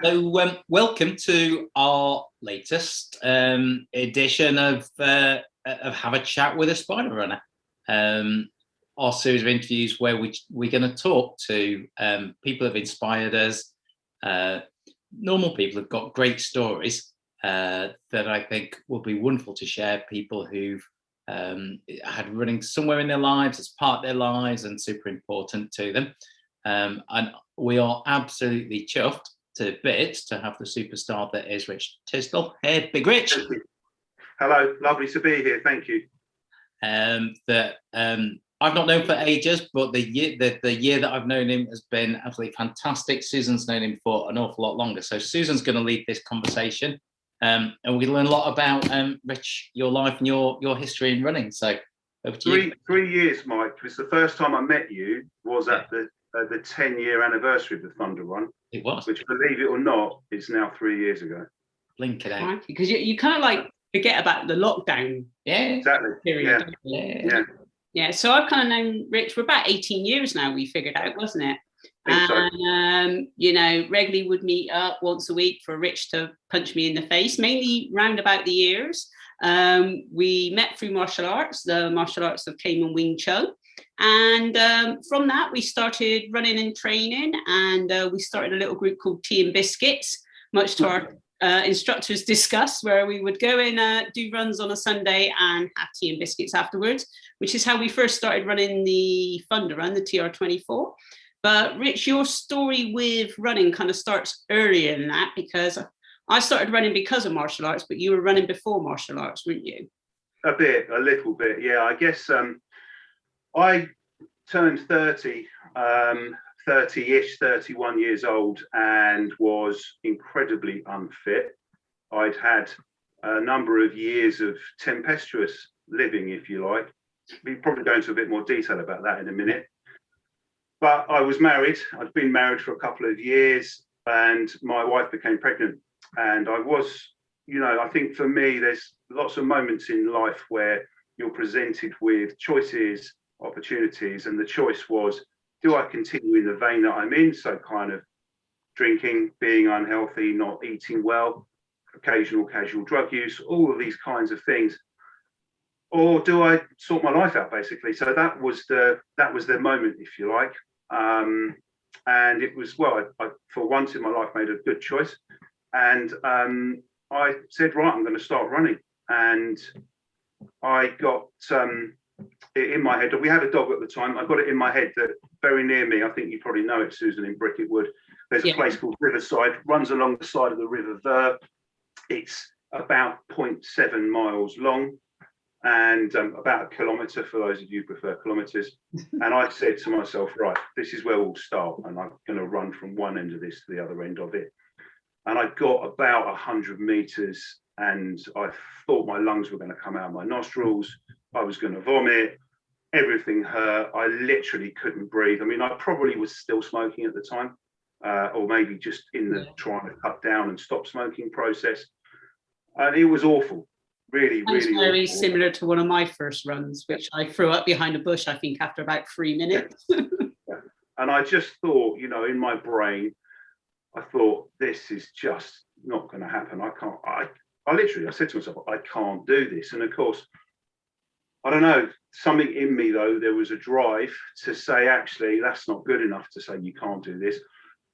So, welcome to our latest edition of Have a Chat with a Spider Runner, our series of interviews where we're going to talk to people who have inspired us, normal people who've got great stories that I think will be wonderful to share, people who've had running somewhere in their lives as part of their lives and super important to them. And we are absolutely chuffed to bits to have the superstar that is Rich Tisdall. Hey, Big Rich. Hello, lovely to be here. Thank you. I've not known for ages, but the year that I've known him has been absolutely fantastic. Susan's known him for an awful lot longer, so Susan's going to lead this conversation, and we're going to learn a lot about Rich, your life and your history in running. So over to you. 3 years, Mike. It was the first time I met you. Was at the 10-year anniversary of the Thunder Run. It was. Which, believe it or not, is now 3 years ago. Blink it out. Because you kind of like forget about the lockdown. Exactly. Period. Yeah. So I've kind of known Rich for about 18 years now. We figured out, wasn't it? And regularly would meet up once a week for Rich to punch me in the face, mainly round about the years. We met through martial arts, the martial arts of Cayman Wing Chun. And from that, we started running and training, and we started a little group called Tea and Biscuits, much to our instructors' disgust, where we would go and do runs on a Sunday and have tea and biscuits afterwards, which is how we first started running the Thunder Run, the TR24. But Rich, your story with running kind of starts earlier than that, because I started running because of martial arts, but you were running before martial arts, weren't you? A little bit, yeah. I guess I turned 30, 30-ish, 31 years old, and was incredibly unfit. I'd had a number of years of tempestuous living, if you like. We'll probably go into a bit more detail about that in a minute. But I was married. I'd been married for a couple of years, and my wife became pregnant. And I was, I think for me, there's lots of moments in life where you're presented with choices, opportunities, and the choice was, do I continue in the vein that I'm in, so kind of drinking, being unhealthy, not eating well, occasional casual drug use, all of these kinds of things, or do I sort my life out, basically? So that was the moment, if you like, and it was, I for once in my life made a good choice, and I said, right, I'm going to start running. And I got in my head, we had a dog at the time, I got it in my head that very near me, I think you probably know it, Susan, in Bricket Wood, there's a place called Riverside, runs along the side of the River Ver. It's about 0.7 miles long and about a kilometre, for those of you who prefer kilometres. And I said to myself, right, this is where we'll start, and I'm going to run from one end of this to the other end of it. And I got about 100 metres, and I thought my lungs were going to come out of my nostrils. I was going to vomit. Everything hurt. I literally couldn't breathe. I mean, I probably was still smoking at the time, or maybe just in the trying to cut down and stop smoking process. And it was awful. Really, That's really very awful. Similar to one of my first runs, which I threw up behind a bush, I think, after about 3 minutes. And I just thought, in my brain, I thought, this is just not going to happen. I can't, I said to myself, I can't do this. And of course, I don't know, something in me though, there was a drive to say, actually, that's not good enough to say you can't do this.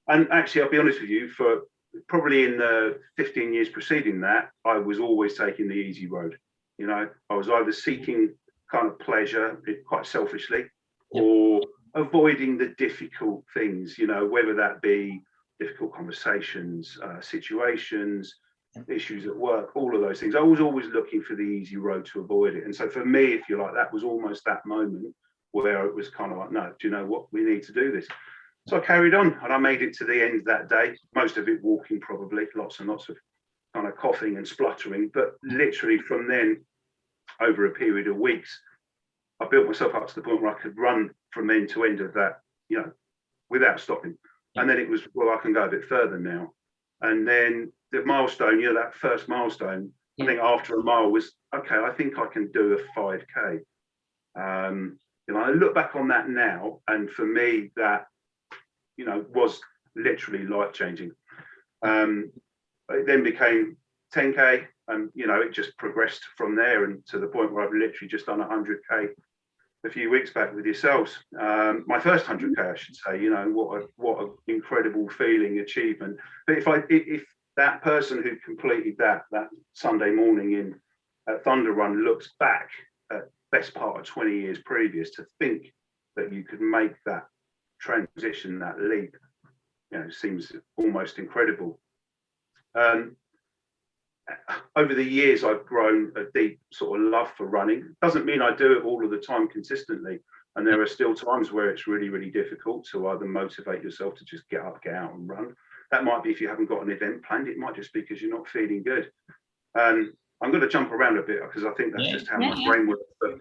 And actually, I'll be honest with you, for probably in the 15 years preceding that, I was always taking the easy road. I was either seeking kind of pleasure, quite selfishly, or avoiding the difficult things, whether that be difficult conversations, situations, issues at work, all of those things. I was always looking for the easy road to avoid it. And so for me, if you like, that was almost that moment where it was kind of like, no, do you know what? We need to do this. So I carried on, and I made it to the end of that day, most of it walking, probably, lots and lots of kind of coughing and spluttering. But literally from then, over a period of weeks, I built myself up to the point where I could run from end to end of that, without stopping. And then it was, I can go a bit further now. And then the milestone, that first milestone, I think after a mile was, okay, I think I can do a 5K. I look back on that now, and for me, that, was literally life-changing. It then became 10K, and it just progressed from there, and to the point where I've literally just done 100K a few weeks back with yourselves. My first 100K, I should say. What an incredible feeling, achievement. But if that person who completed that Sunday morning at Thunder Run looks back at best part of 20 years previous, to think that you could make that transition, that leap, seems almost incredible. Over the years, I've grown a deep sort of love for running. Doesn't mean I do it all of the time consistently, and there are still times where it's really, really difficult to either motivate yourself to just get up, get out and run. That might be if you haven't got an event planned. It might just be because you're not feeling good. I'm going to jump around a bit because I think that's just how my brain works. But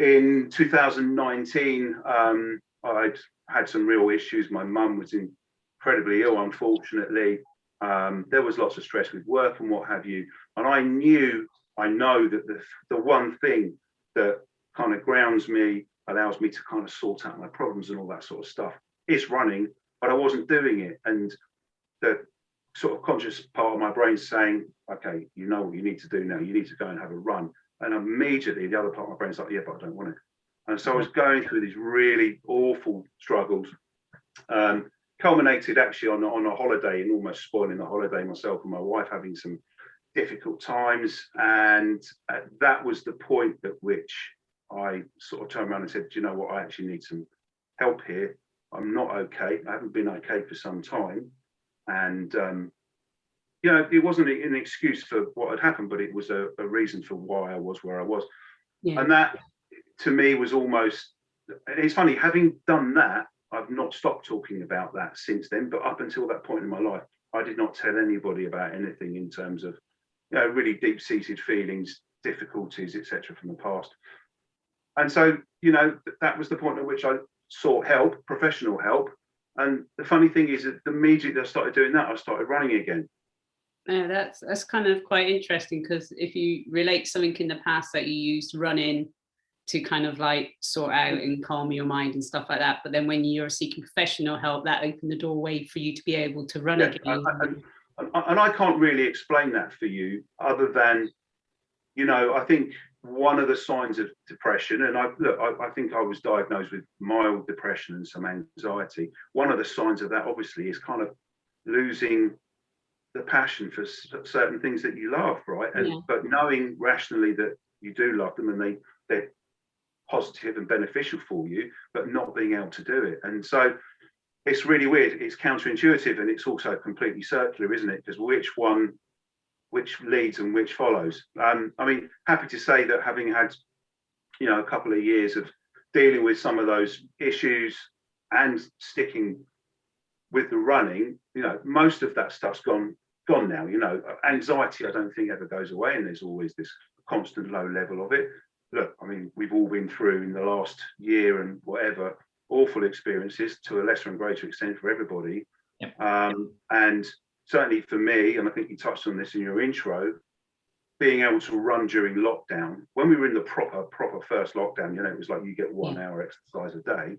in 2019, I'd had some real issues. My mum was incredibly ill, unfortunately. There was lots of stress with work and what have you. And I know that the one thing that kind of grounds me, allows me to kind of sort out my problems and all that sort of stuff, is running, but I wasn't doing it. And the sort of conscious part of my brain saying, okay, you know what you need to do now. You need to go and have a run. And immediately the other part of my brain's like, yeah, but I don't want it. And so I was going through these really awful struggles. Culminated actually on a holiday, and almost spoiling the holiday, myself and my wife having some difficult times. And that was the point at which I sort of turned around and said, do you know what, I actually need some help here. I'm not okay. I haven't been okay for some time. And it wasn't an excuse for what had happened, but it was a reason for why I was where I was. And that to me was almost, it's funny, having done that, I've not stopped talking about that since then, but up until that point in my life, I did not tell anybody about anything in terms of, really deep-seated feelings, difficulties, etc. from the past. And so, that was the point at which I sought help, professional help. And the funny thing is that immediately I started doing that, I started running again. Yeah, that's kind of quite interesting, because if you relate something in the past that you used running to kind of like sort out and calm your mind and stuff like that, but then when you're seeking professional help, that opened the doorway for you to be able to run again. And I can't really explain that for you, other than, I think one of the signs of depression, and I think I was diagnosed with mild depression and some anxiety. One of the signs of that, obviously, is kind of losing the passion for certain things that you love, right? And but knowing rationally that you do love them and they're positive and beneficial for you, but not being able to do it. And so it's really weird. It's counterintuitive, and it's also completely circular, isn't it? Because which leads and which follows. Happy to say that having had, a couple of years of dealing with some of those issues and sticking with the running, most of that stuff's gone now. Anxiety, I don't think ever goes away, and there's always this constant low level of it. Look, we've all been through in the last year and whatever awful experiences, to a lesser and greater extent for everybody. Yep. And certainly for me, and I think you touched on this in your intro, being able to run during lockdown, when we were in the proper first lockdown, it was like you get 1 hour exercise a day.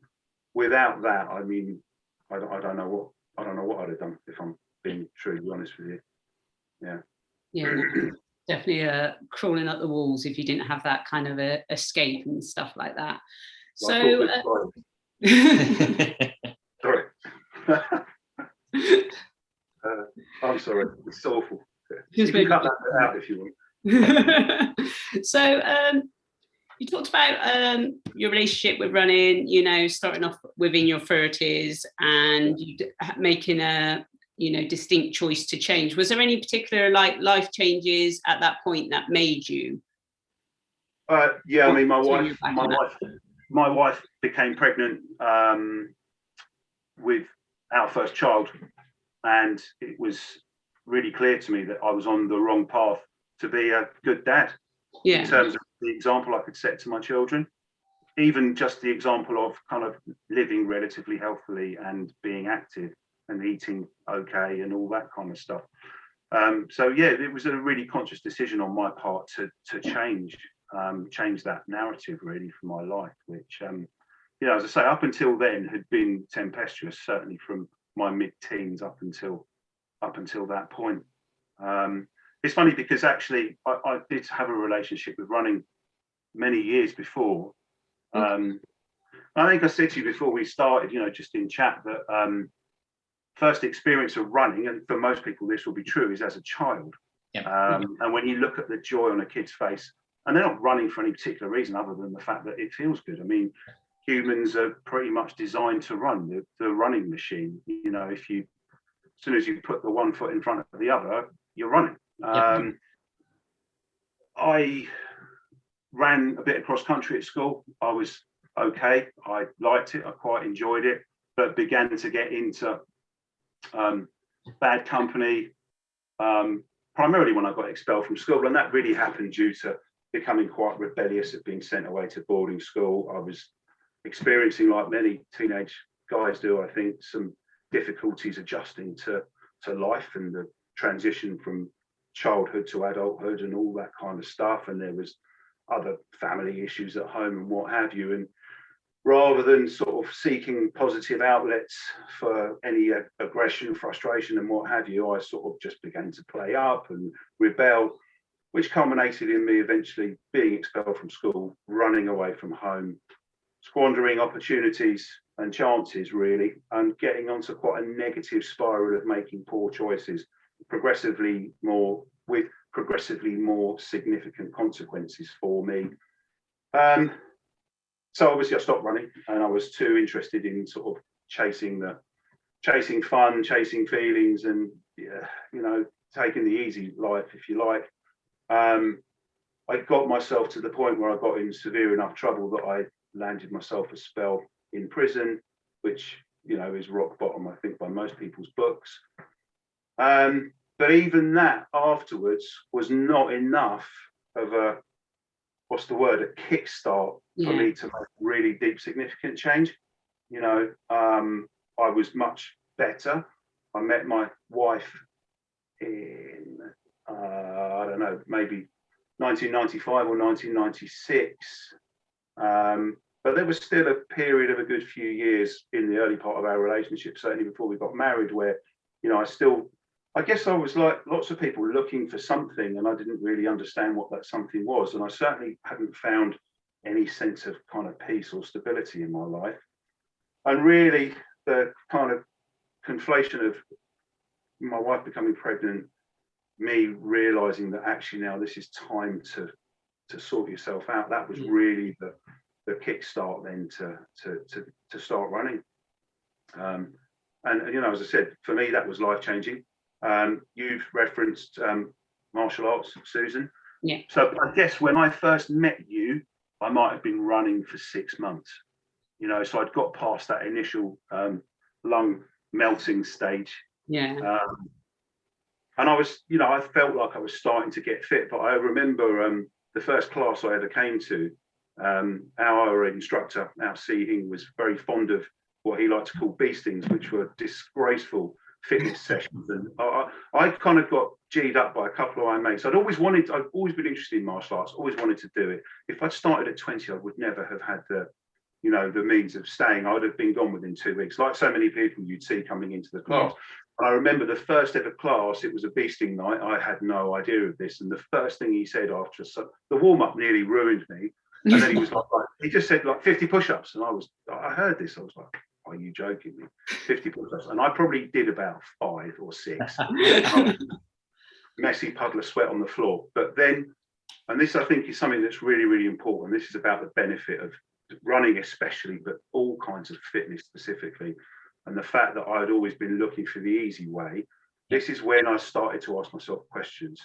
Without that, I don't know what I'd have done, if I'm being truly honest with you. Yeah. Definitely crawling up the walls if you didn't have that kind of a escape and stuff like that. So sorry. I'm sorry, it's awful. You can cut that out if you want. So you talked about your relationship with running, starting off within your 30s and you making a distinct choice to change. Was there any particular life changes at that point that made you? My wife became pregnant with our first child, and it was really clear to me that I was on the wrong path to be a good dad. In terms of the example I could set to my children, even just the example of kind of living relatively healthily and being active and eating okay and all that kind of stuff. It was a really conscious decision on my part to change that narrative really for my life, which as I say, up until then had been tempestuous, certainly from my mid-teens up until up until that point. It's funny because actually I did have a relationship with running many years before. I think I said to you before we started, just in chat, that first experience of running, and for most people this will be true, is as a child. And when you look at the joy on a kid's face, and they're not running for any particular reason other than the fact that it feels good. I mean, humans are pretty much designed to run. The running machine, as soon as you put the one foot in front of the other, you're running. I ran a bit of cross country at school. I was okay. I liked it. I quite enjoyed it, but began to get into bad company, primarily when I got expelled from school. And that really happened due to becoming quite rebellious at being sent away to boarding school. I was experiencing, like many teenage guys do, I think, some difficulties adjusting to life and the transition from childhood to adulthood and all that kind of stuff. And there was other family issues at home and what have you. And rather than sort of seeking positive outlets for any aggression, frustration and what have you, I sort of just began to play up and rebel, which culminated in me eventually being expelled from school, running away from home, squandering opportunities and chances, really, and getting onto quite a negative spiral of making poor choices, progressively more significant consequences for me. So obviously I stopped running, and I was too interested in sort of chasing fun, chasing feelings, and taking the easy life, if you like. I got myself to the point where I got in severe enough trouble that I landed myself a spell in prison, which is rock bottom, I think, by most people's books. But even that afterwards was not enough of a kickstart for me to make really deep, significant change. I was much better. I met my wife in, I don't know, maybe 1995 or 1996. But there was still a period of a good few years in the early part of our relationship, certainly before we got married, where, I guess I was like lots of people looking for something, and I didn't really understand what that something was. And I certainly hadn't found any sense of kind of peace or stability in my life. And really the kind of conflation of my wife becoming pregnant, me realizing that actually now this is time to sort yourself out, that was really the kickstart then to start running. And as I said, for me that was life-changing. You've referenced martial arts, Susan. Yeah. So I guess when I first met you, I might have been running for 6 months. So I'd got past that initial lung melting stage. Yeah. And I was, I felt like I was starting to get fit. But I remember the first class I ever came to, our instructor, our Hing, was very fond of what he liked to call beastings, which were disgraceful fitness sessions. And I kind of got G'd up by a couple of my mates. I'd always been interested in martial arts, always wanted to do it. If I'd started at 20, I would never have had the means of staying. I would have been gone within 2 weeks, like so many people you'd see coming into the class. And I remember the first ever class, it was a beasting night. I had no idea of this. And the first thing he said after, the warm-up nearly ruined me. And then he was like, he just said like 50 push-ups. And I heard this, I was like, are you joking me? 50 push-ups. And I probably did about 5 or 6. Messy puddle of sweat on the floor. But then, and this I think is something that's really, really important. This is about the benefit of running especially, but all kinds of fitness specifically. And the fact that I had always been looking for the easy way. This is when I started to ask myself questions.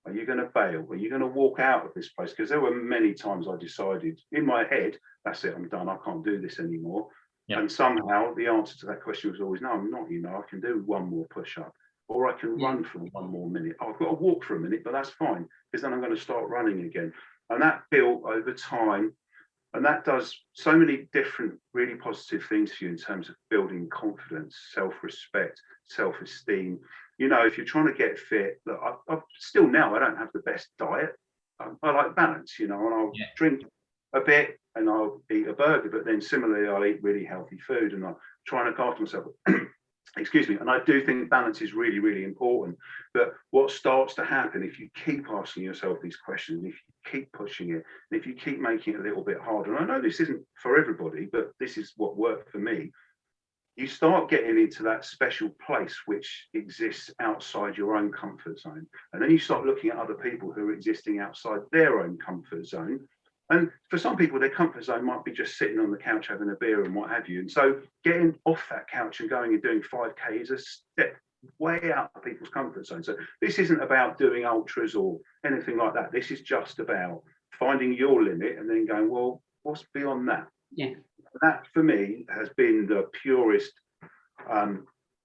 Are you going to bail? Are you going to walk out of this place? Because there were many times I decided in my head, that's it, I'm done. I can't do this anymore. Yep. And somehow the answer to that question was always, no, I'm not. I can do one more push-up, or I can run for 1 more minute. I've got to walk for a minute, but that's fine, because then I'm going to start running again. And that built over time. And that does so many different, really positive things for you in terms of building confidence, self-respect, self-esteem. If you're trying to get fit, look, I still now, I don't have the best diet. I like balance, and I'll drink a bit and I'll eat a burger, but then similarly, I'll eat really healthy food and I'll try and look after myself. excuse me, and I do think balance is really, really important. But what starts to happen if you keep asking yourself these questions, if you keep pushing it, and if you keep making it a little bit harder, and I know this isn't for everybody, but this is what worked for me, you start getting into that special place which exists outside your own comfort zone. And then you start looking at other people who are existing outside their own comfort zone. And for some people, their comfort zone might be just sitting on the couch having a beer and what have you. And so getting off that couch and going and doing 5K is a step way out of people's comfort zone. So this isn't about doing ultras or anything like that. This is just about finding your limit and then going, well, what's beyond that? Yeah. That for me has been the purest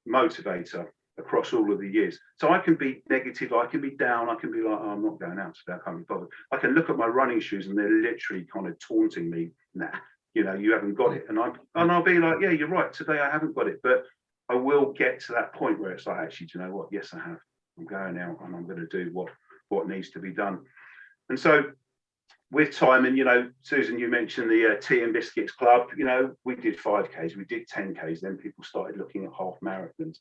motivator across all of the years. So I can be negative, I can be down, I can be like, oh, I'm not going out today, I can't be bothered. I can look at my running shoes and they're literally kind of taunting me. Nah, you know, you haven't got it. And I'll be like, yeah, you're right, today I haven't got it. But I will get to that point where it's like, actually, do you know what? Yes, I have. I'm going out and I'm going to do what needs to be done. And so with time, and you know, Susan, you mentioned the Tea and Biscuits Club. You know, we did 5Ks, we did 10Ks. Then people started looking at half marathons.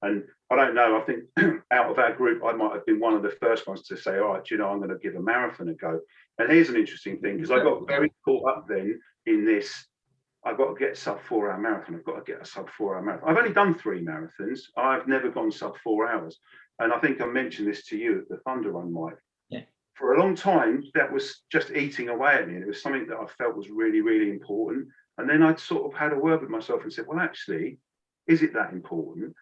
And I don't know, I think out of our group, I might have been one of the first ones to say, all right, you know, I'm going to give a marathon a go. And here's an interesting thing, because I got very caught up then in this, I've got to get a sub 4 hour marathon. I've got to get a sub 4 hour marathon. I've only done 3 marathons. I've never gone sub 4 hours. And I think I mentioned this to you at the Thunder Run, Mike. Yeah. For a long time, that was just eating away at me. And it was something that I felt was really, really important. And then I'd sort of had a word with myself and said, well, actually, is it that important?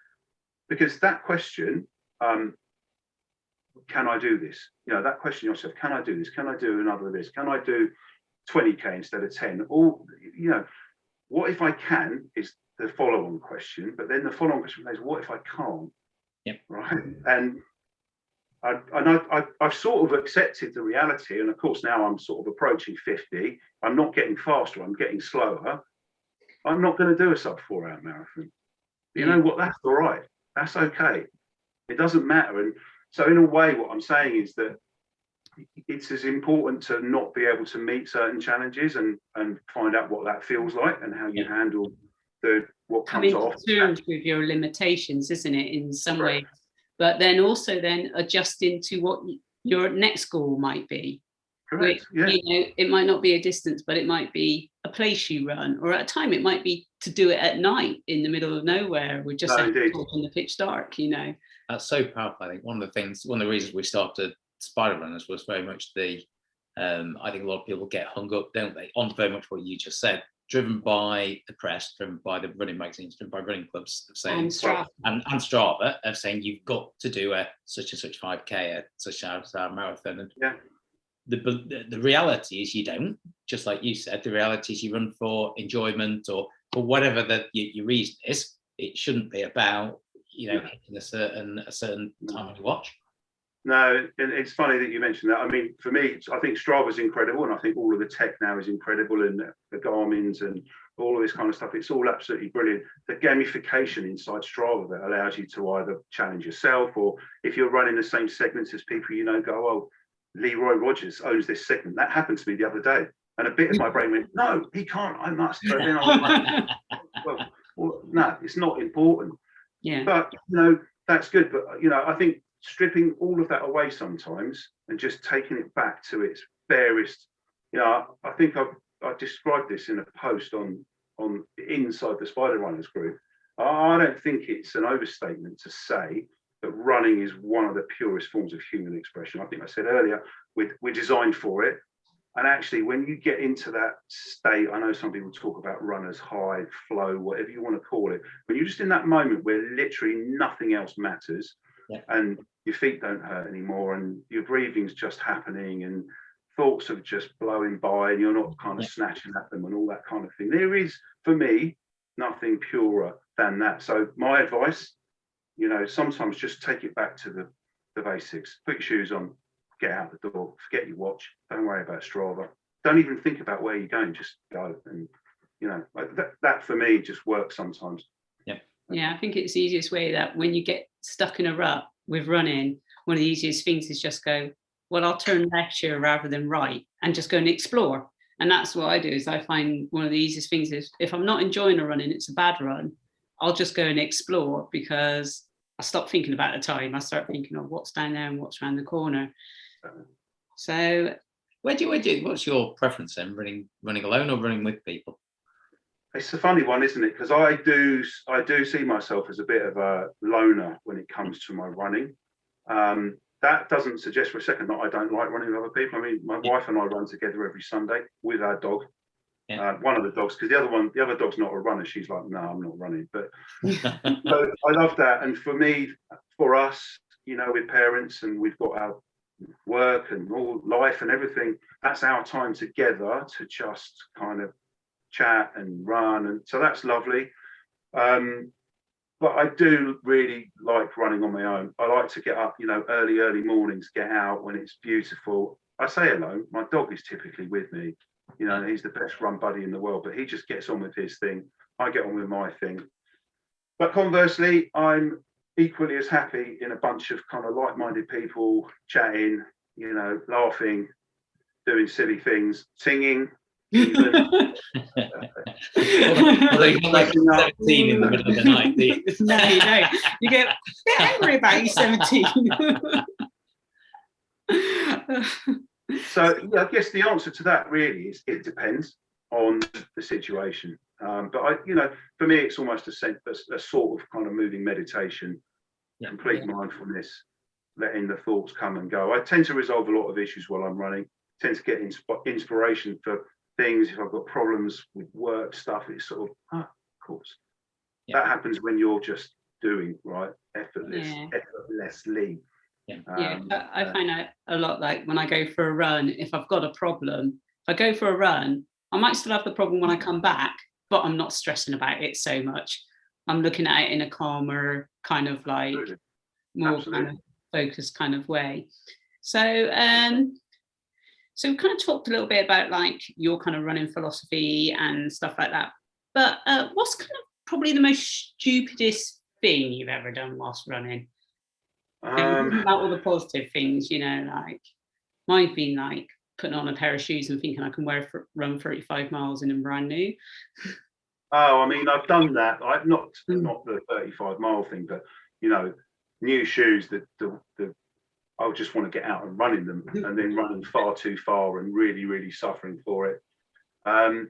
Because that question, can I do this? You know, that question yourself, can I do this? Can I do another of this? Can I do 20K instead of 10? Or, you know, what if I can is the follow-on question, but then the follow-on question is, what if I can't? Yep. Right. And I've sort of accepted the reality. And of course, now I'm sort of approaching 50. I'm not getting faster, I'm getting slower. I'm not going to do a sub 4 hour marathon. You know what? That's all right. That's okay. It doesn't matter. And so in a way, what I'm saying is that it's as important to not be able to meet certain challenges and find out what that feels like and how you handle what comes off. Coming to terms with your limitations, isn't it, in some ways? But then also then adjusting to what your next goal might be. Correct. Which, you know, it might not be a distance, but it might be a place you run, or at a time it might be to do it at night in the middle of nowhere with just in the pitch dark, you know. That's so powerful. I think one of the reasons we started Spider Runners was very much I think a lot of people get hung up, don't they, on very much what you just said, driven by the press, driven by the running magazines, driven by running clubs of saying, and Strava of saying you've got to do a such and such 5K, a such and such marathon. And the reality is you don't, just like you said, the reality is you run for enjoyment or for whatever your reason is. It shouldn't be about, you know, hitting a certain time on your watch. No, and it's funny that you mentioned that. I mean, for me, I think Strava's incredible, and I think all of the tech now is incredible, and the Garmin's and all of this kind of stuff. It's all absolutely brilliant. The gamification inside Strava that allows you to either challenge yourself, or if you're running the same segments as people, you know, go, oh, Leroy Rogers owns this segment. That happened to me the other day, and a bit of my brain went, no, he can't, I must. But then I was like, well, no, it's not important. Yeah. But you know, that's good. But you know, I think stripping all of that away sometimes and just taking it back to its barest, you know, I think I described this in a post on inside the Spider Runners group. I don't think it's an overstatement to say that running is one of the purest forms of human expression. I think I said earlier, we're designed for it. And actually, when you get into that state, I know some people talk about runner's high, flow, whatever you want to call it. When you're just in that moment where literally nothing else matters, and your feet don't hurt anymore, and your breathing's just happening, and thoughts are just blowing by, and you're not kind of snatching at them and all that kind of thing. There is, for me, nothing purer than that. So my advice, you know, sometimes just take it back to the basics. Put your shoes on, get out the door, forget your watch, don't worry about Strava. Don't even think about where you're going, just go. And, you know, like that for me just works sometimes. Yeah, I think it's the easiest way, that when you get stuck in a rut with running, one of the easiest things is just go, well, I'll turn left here rather than right, and just go and explore. And that's what I do, is I find one of the easiest things is if I'm not enjoying a run and it's a bad run, I'll just go and explore, because I stop thinking about the time. I start thinking of what's down there and what's around the corner. So what's your preference then? Running alone or running with people? It's a funny one, isn't it? Because I do see myself as a bit of a loner when it comes to my running. That doesn't suggest for a second that I don't like running with other people. I mean, my wife and I run together every Sunday with our dog. One of the dogs, because the other dog's not a runner. She's like, no, I'm not running. But I love that. And for me, for us, you know, with parents, and we've got our work and all life and everything, that's our time together to just kind of chat and run. And so that's lovely. But I do really like running on my own. I like to get up, you know, early mornings, get out when it's beautiful. I say alone, my dog is typically with me. You know, he's the best run buddy in the world, but he just gets on with his thing. I get on with my thing. But conversely, I'm equally as happy in a bunch of kind of like-minded people, chatting, you know, laughing, doing silly things, singing. Even. Although you're not like 17 in the middle of the night, do you? No, you don't. You get a bit angry about you 17. So yeah, I guess the answer to that really is it depends on the situation. But you know, for me, it's almost a sort of kind of moving meditation, complete mindfulness, letting the thoughts come and go. I tend to resolve a lot of issues while I'm running. Tend to get inspiration for things. If I've got problems with work stuff, it's sort of, of course. That happens when you're just doing, right? Effortlessly. I find out a lot, like when I go for a run, if I've got a problem, if I go for a run, I might still have the problem when I come back, but I'm not stressing about it so much. I'm looking at it in a calmer, kind of like more kind of focused kind of way. So we kind of talked a little bit about like your kind of running philosophy and stuff like that. But what's kind of probably the most stupidest thing you've ever done whilst running? About all the positive things, you know, like mine's been like putting on a pair of shoes and thinking I can run 35 miles in them brand new. Oh, I mean, I've done that. I've not the 35-mile thing, but you know, new shoes that I just want to get out and run in them, and then running far too far and really, really suffering for it. I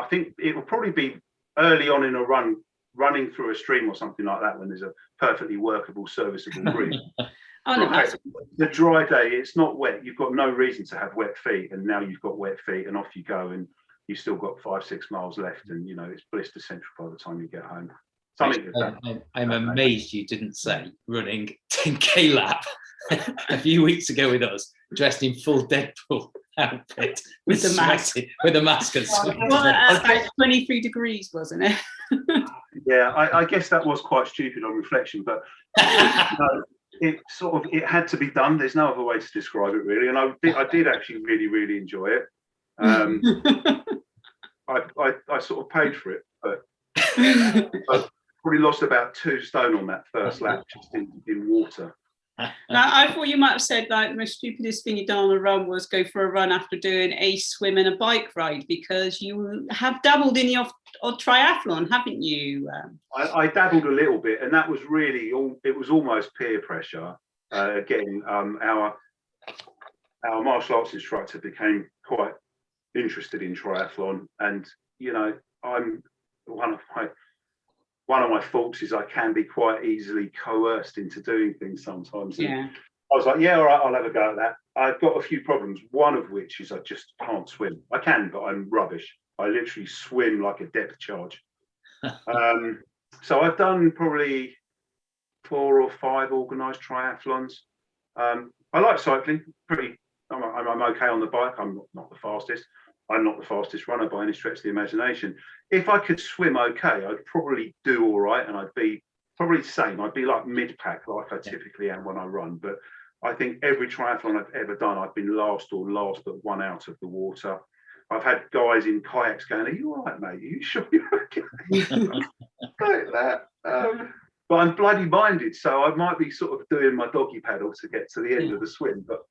think it will probably be early on in a run, running through a stream or something like that, when there's a perfectly workable, serviceable route. The dry day, it's not wet. You've got no reason to have wet feet, and now you've got wet feet, and off you go, and you've still got 5-6 miles left, and you know it's blister central by the time you get home. I'm amazed you didn't say running 10k lap a few weeks ago with us, dressed in full Deadpool outfit with the mask, and about 23 degrees, wasn't it? Yeah, I guess that was quite stupid on reflection, but it had to be done. There's no other way to describe it really, and I did actually really, really enjoy it. I sort of paid for it, but I probably lost about 2 stone on that first lap just in water. Now, I thought you might have said like the most stupidest thing you've done on a run was go for a run after doing a swim and a bike ride, because you have dabbled in the odd triathlon, haven't you? I dabbled a little bit, and that was really it was almost peer pressure. Again, our martial arts instructor became quite interested in triathlon, and you know, I'm one of my faults is I can be quite easily coerced into doing things sometimes. Yeah. I was like, yeah, all right, I'll have a go at that. I've got a few problems. One of which is I just can't swim. I can, but I'm rubbish. I literally swim like a depth charge. So I've done probably 4 or 5 organised triathlons. I like cycling. I'm okay on the bike. I'm not the fastest. I'm not the fastest runner by any stretch of the imagination. If I could swim okay, I'd probably do all right, and I'd be probably sane. I'd be like mid-pack, like I typically am when I run. But I think every triathlon I've ever done, I've been last but one out of the water. I've had guys in kayaks going, "Are you all right, mate? Are you sure you're okay?" Like that. But I'm bloody minded, so I might be sort of doing my doggy paddle to get to the end of the swim. But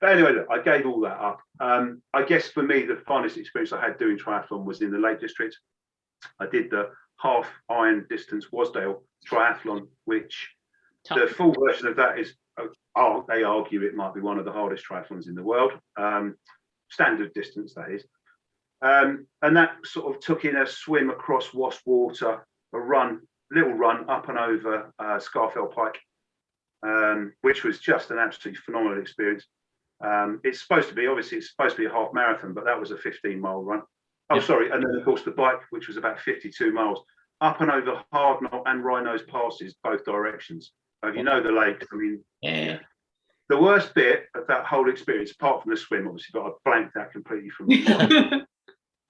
But anyway, look, I gave all that up. I guess for me, the finest experience I had doing triathlon was in the Lake District. I did the half iron distance Wasdale triathlon, which the full version of that is, they argue it might be one of the hardest triathlons in the world. Standard distance, that is. And that sort of took in a swim across Wasp Water, a little run up and over Scarfell Pike, which was just an absolutely phenomenal experience. It's supposed to be a half marathon, but that was a 15-mile run. Oh, sorry. And then, of course, the bike, which was about 52 miles, up and over Hardknot and Rhinos passes, both directions. If you know the lake, I mean, the worst bit of that whole experience, apart from the swim, obviously, but I blanked that completely from my mind.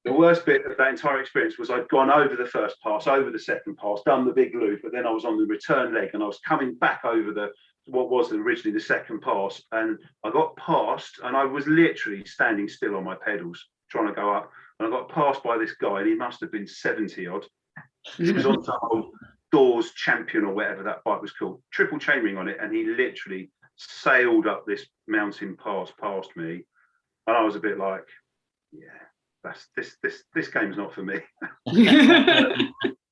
The worst bit of that entire experience was I'd gone over the first pass, over the second pass, done the big loop, but then I was on the return leg and I was coming back over what was originally the second pass, and I got passed, and I was literally standing still on my pedals trying to go up, and I got passed by this guy, and he must have been 70 odd. He was on some Doors Champion or whatever that bike was called, triple chainring on it, and he literally sailed up this mountain pass past me, and I was a bit like, yeah, this game's not for me.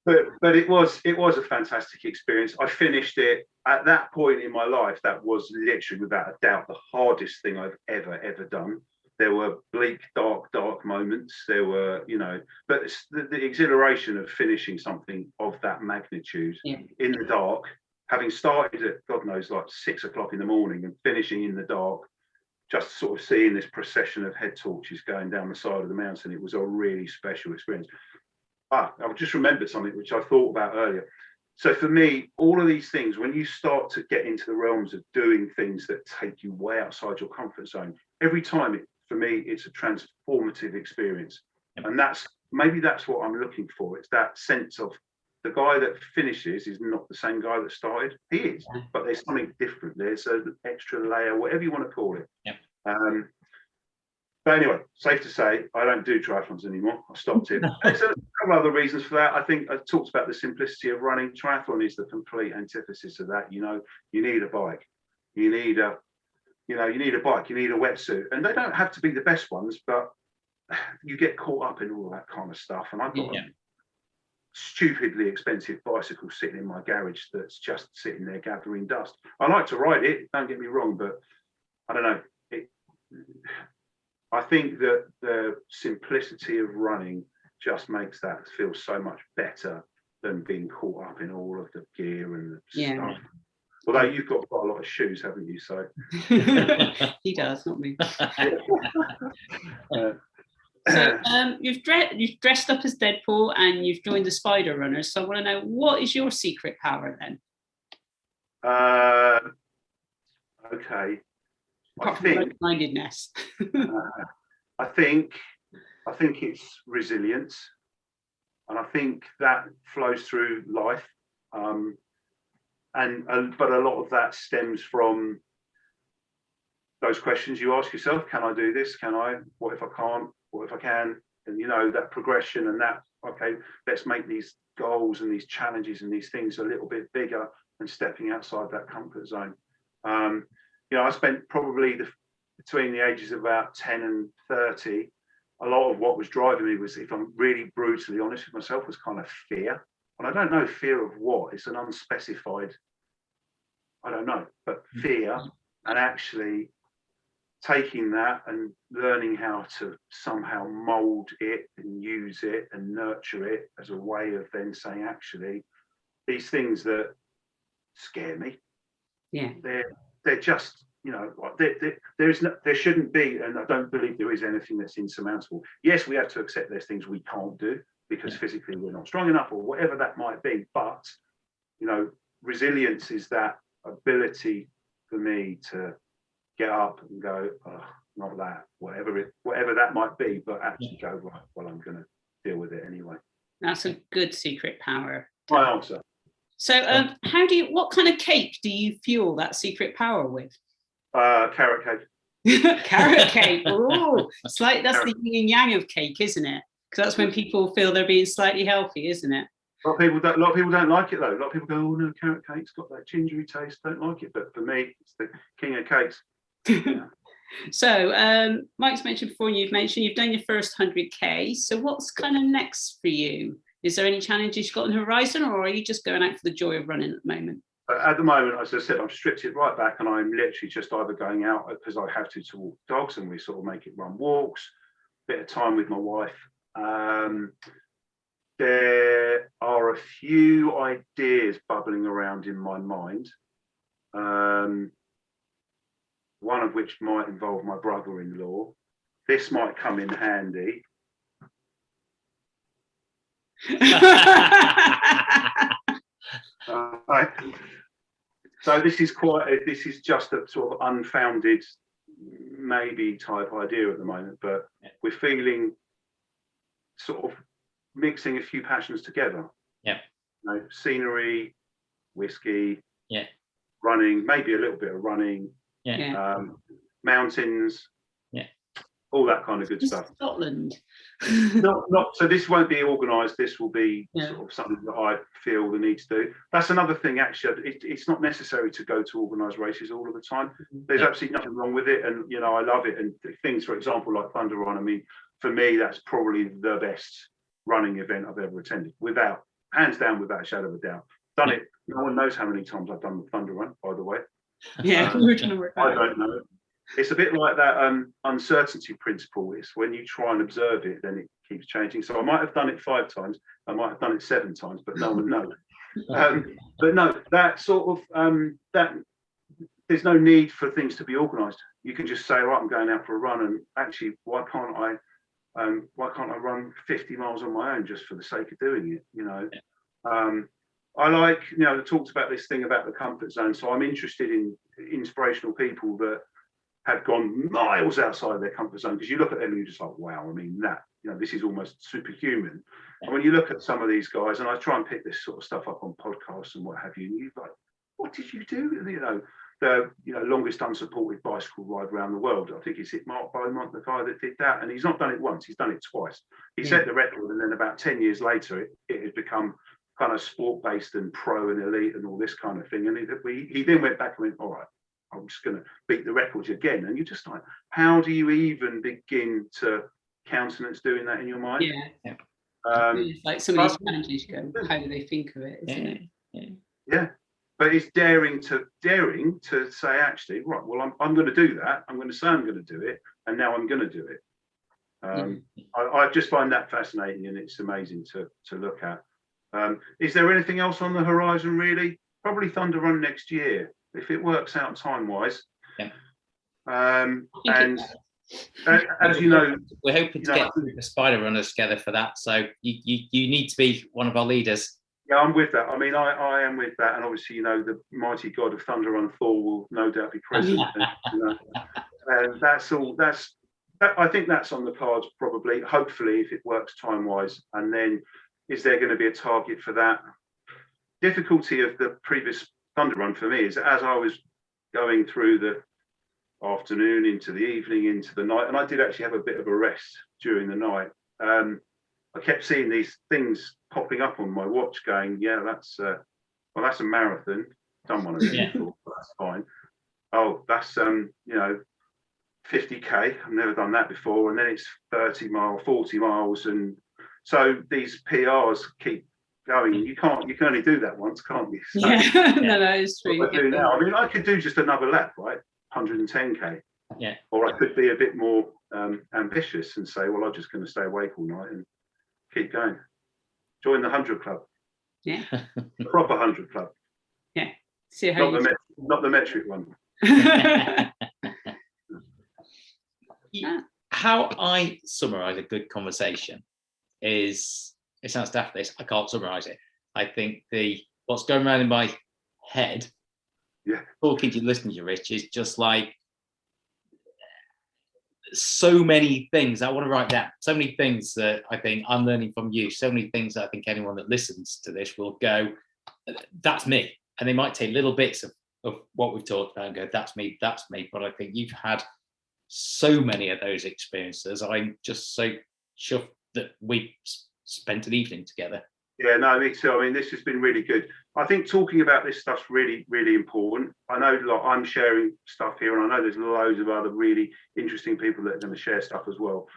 But it was a fantastic experience. I finished it at that point in my life. That was literally, without a doubt, the hardest thing I've ever done. There were bleak, dark moments. There were, but the exhilaration of finishing something of that magnitude in the dark, having started at God knows like 6 o'clock in the morning and finishing in the dark, just sort of seeing this procession of head torches going down the side of the mountain. It was a really special experience. I've just remembered something which I thought about earlier. So for me, all of these things, when you start to get into the realms of doing things that take you way outside your comfort zone, every time for me, it's a transformative experience. And maybe that's what I'm looking for. It's that sense of the guy that finishes is not the same guy that started. He is, but there's something different. There's an extra layer, whatever you want to call it. But anyway, safe to say, I don't do triathlons anymore. I stopped it. There's a couple other reasons for that. I think I talked about the simplicity of running. Triathlon is the complete antithesis of that. You need a bike. You need a bike. You need a wetsuit. And they don't have to be the best ones, but you get caught up in all that kind of stuff. And I've got a stupidly expensive bicycle sitting in my garage that's just sitting there gathering dust. I like to ride it, don't get me wrong, but I don't know. I think that the simplicity of running just makes that feel so much better than being caught up in all of the gear and the stuff. Although you've got quite a lot of shoes, haven't you? So he does, not me. So you've dressed up as Deadpool and you've joined the Spider Runners. So I want to know, what is your secret power then? Okay. Apart from like-mindedness. I think it's resilience, and I think that flows through life. But a lot of that stems from those questions you ask yourself: Can I do this? Can I? What if I can't? What if I can? And that progression and that. Okay, let's make these goals and these challenges and these things a little bit bigger and stepping outside that comfort zone. I spent probably between the ages of about 10 and 30, a lot of what was driving me was, if I'm really brutally honest with myself, was kind of fear. And I don't know fear of what. It's an unspecified, I don't know, but fear, and actually taking that and learning how to somehow mold it and use it and nurture it as a way of then saying, actually, these things that scare me, they're just, there shouldn't be, and I don't believe there is anything that's insurmountable. Yes, we have to accept there's things we can't do because physically we're not strong enough or whatever that might be. But, resilience is that ability for me to get up and go, oh, not that, whatever that might be, but actually go, right, well, I'm going to deal with it anyway. That's a good secret power. My answer. So what kind of cake do you fuel that secret power with? Carrot cake. Carrot cake. Oh, that's the yin and yang of cake, isn't it? Because that's when people feel they're being slightly healthy, isn't it? A lot of people don't like it though. A lot of people go, oh no, carrot cake's got that gingery taste, don't like it. But for me, it's the king of cakes. So Mike's mentioned before, and you've mentioned you've done your first 100k. So what's kind of next for you? Is there any challenges you've got on the horizon, or are you just going out for the joy of running at the moment? At the moment, as I said, I've stripped it right back, and I'm literally just either going out because I have to walk dogs, and we sort of make it run walks, bit of time with my wife. There are a few ideas bubbling around in my mind, one of which might involve my brother-in-law. This might come in handy. So this is just a sort of unfounded maybe type idea at the moment, but we're feeling sort of mixing a few passions together. Yeah. You know, scenery, whiskey, running, maybe a little bit of running, mountains, all that kind of good stuff. Scotland. not so this won't be organised. This will be sort of something that I feel the need to do. That's another thing, actually. It's not necessary to go to organised races all of the time. There's absolutely nothing wrong with it, and you know, I love it. And things, for example, like Thunder Run. I mean, for me, that's probably the best running event I've ever attended, hands down, without a shadow of a doubt. Done it. No one knows how many times I've done the Thunder Run, by the way. Yeah, I don't know. It's a bit like that uncertainty principle. It's when you try and observe it, then it keeps changing. So I might have done it 5 times, I might have done it 7 times, but no one knows. But no, that sort of that there's no need for things to be organised. You can just say, right, I'm going out for a run, and actually, why can't I run 50 miles on my own just for the sake of doing it? You know, I like, you know, talked about this thing about the comfort zone. So I'm interested in inspirational people that have gone miles outside of their comfort zone, because you look at them and you're just like, wow, I mean, that, you know, this is almost superhuman. And when you look at some of these guys, and I try and pick this sort of stuff up on podcasts and what have you, and you're like, what did you do? You know, the longest unsupported bicycle ride around the world. I think it's Mark Beaumont, the guy that did that, and he's not done it once, he's done it twice. He set the record, and then about 10 years later, it had become kind of sport-based and pro and elite and all this kind of thing. And he then went back and went, all right, I'm just going to beat the records again. And you're just like, how do you even begin to countenance doing that in your mind? It's like some of these challenges, you go, how do they think of it, isn't it? Yeah. But it's daring to say, actually, right, well, I'm going to do that. I'm going to say I'm going to do it, and now I'm going to do it. I just find that fascinating, and it's amazing to look at. Is there anything else on the horizon, really? Probably Thunder Run next year, if it works out time-wise. And as you know, we're hoping to get the Spider Runners together for that. So you need to be one of our leaders. Yeah, I'm with that. I mean, I am with that, and obviously, you know, the mighty god of Thunder Run, Thor, will no doubt be present. You know, and that's all. I think that's on the cards, probably. Hopefully, if it works time-wise, and then is there going to be a target for that? Difficulty of the previous Thunder Run for me is, as I was going through the afternoon into the evening into the night, and I did actually have a bit of a rest during the night. I kept seeing these things popping up on my watch, going, "Yeah, that's a marathon. Done one of these before, but that's fine. Oh, that's 50k. I've never done that before, and then it's 30 miles, 40 miles, and so these PRs keep going. You can only do that once, can't you? So, no, it's true. What I do now, I mean, I could do just another lap, right? 110k. Yeah. Or I could be a bit more ambitious and say, well, I'm just going to stay awake all night and keep going. Join the 100 club. Yeah. The proper 100 club. Yeah. See how not the metric one. How I summarize a good conversation is, it sounds daft, this, I can't summarize it. I think what's going around in my head, talking to you, listening to you, Rich, is just like so many things I want to write down, so many things that I think I'm learning from you, so many things that I think anyone that listens to this will go, that's me. And they might take little bits of what we've talked about and go, that's me. But I think you've had so many of those experiences. I'm just so chuffed that we spent an evening together. Yeah, no, me too. I mean, this has been really good. I think talking about this stuff's really, really important. I know, like, I'm sharing stuff here, and I know there's loads of other really interesting people that are going to share stuff as well.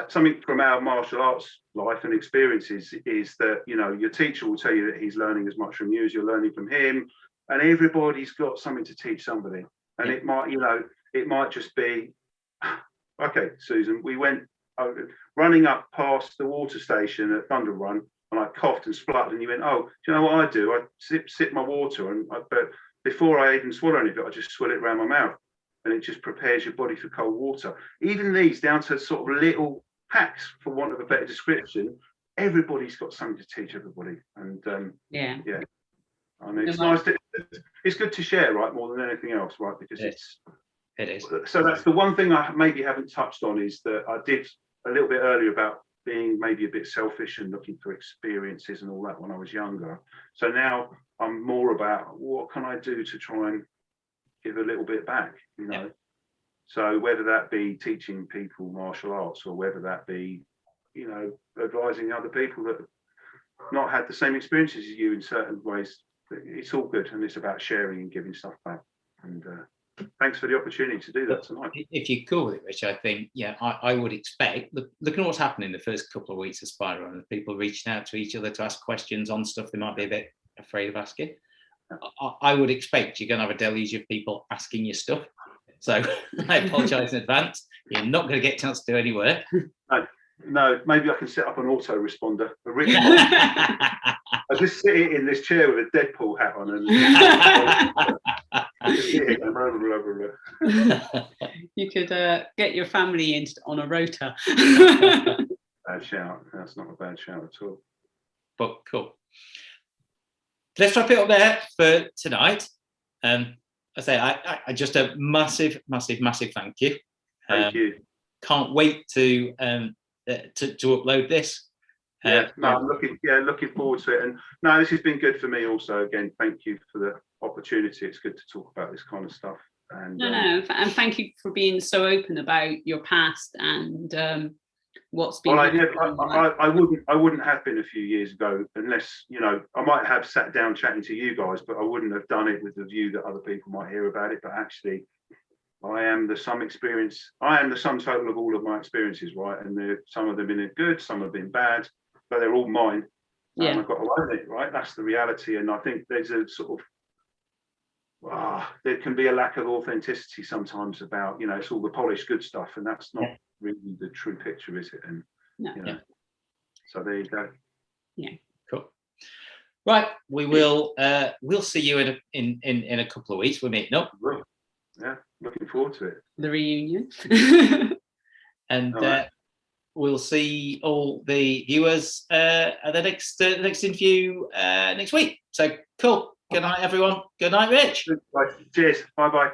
Something from our martial arts life and experiences is that, you know, your teacher will tell you that he's learning as much from you as you're learning from him, and everybody's got something to teach somebody. And it might, you know, it might just be, okay, Susan, we went running up past the water station at Thunder Run, and I coughed and spluttered, and you went, oh, do you know what I do? I sip my water, but before I even swallow any of it, I just swill it around my mouth, and it just prepares your body for cold water. Even these, down to sort of little hacks, for want of a better description, everybody's got something to teach everybody. And yeah, I mean, it's nice it's good to share, right, more than anything else, right? Because it is. So that's the one thing I maybe haven't touched on, is that I did a little bit earlier about being maybe a bit selfish and looking for experiences and all that when I was younger. So now I'm more about what can I do to try and give a little bit back, you know. So whether that be teaching people martial arts, or whether that be, you know, advising other people that have not had the same experiences as you in certain ways, it's all good, and it's about sharing and giving stuff back. And thanks for the opportunity to do that tonight. If you're cool with it, Rich, I think, I would expect, looking at what's happened in the first couple of weeks of Spiral, and people reaching out to each other to ask questions on stuff they might be a bit afraid of asking, I would expect you're going to have a deluge of people asking you stuff. So I apologise in advance. You're not going to get a chance to do any work. No, maybe I can set up an autoresponder. I just sit in this chair with a Deadpool hat on, and you could get your family in on a rota. Bad shout. That's not a bad shout at all. But cool. Let's wrap it up there for tonight. I say I just a massive thank you. Thank you. Can't wait to upload this. I'm looking forward to it. And no, this has been good for me also. Again, thank you for the opportunity. It's good to talk about this kind of stuff. And and thank you for being so open about your past and what's been. Well, I wouldn't have been a few years ago unless, you know, I might have sat down chatting to you guys, but I wouldn't have done it with the view that other people might hear about it. But actually, I am the sum total of all of my experiences, right? And some of them have been good, some have been bad, but they're all mine. And I've got to own it, right? That's the reality. And I think there's a sort of there can be a lack of authenticity sometimes about, you know, it's all the polished good stuff, and that's not really the true picture, is it? And you know, so there you go. Yeah, cool. Right, we will. We'll see you in a couple of weeks. We're meeting up. Yeah, looking forward to it. The reunion. And we'll see all the viewers at the next interview next week. So cool. Good night, everyone. Good night, Rich. Cheers. Bye-bye.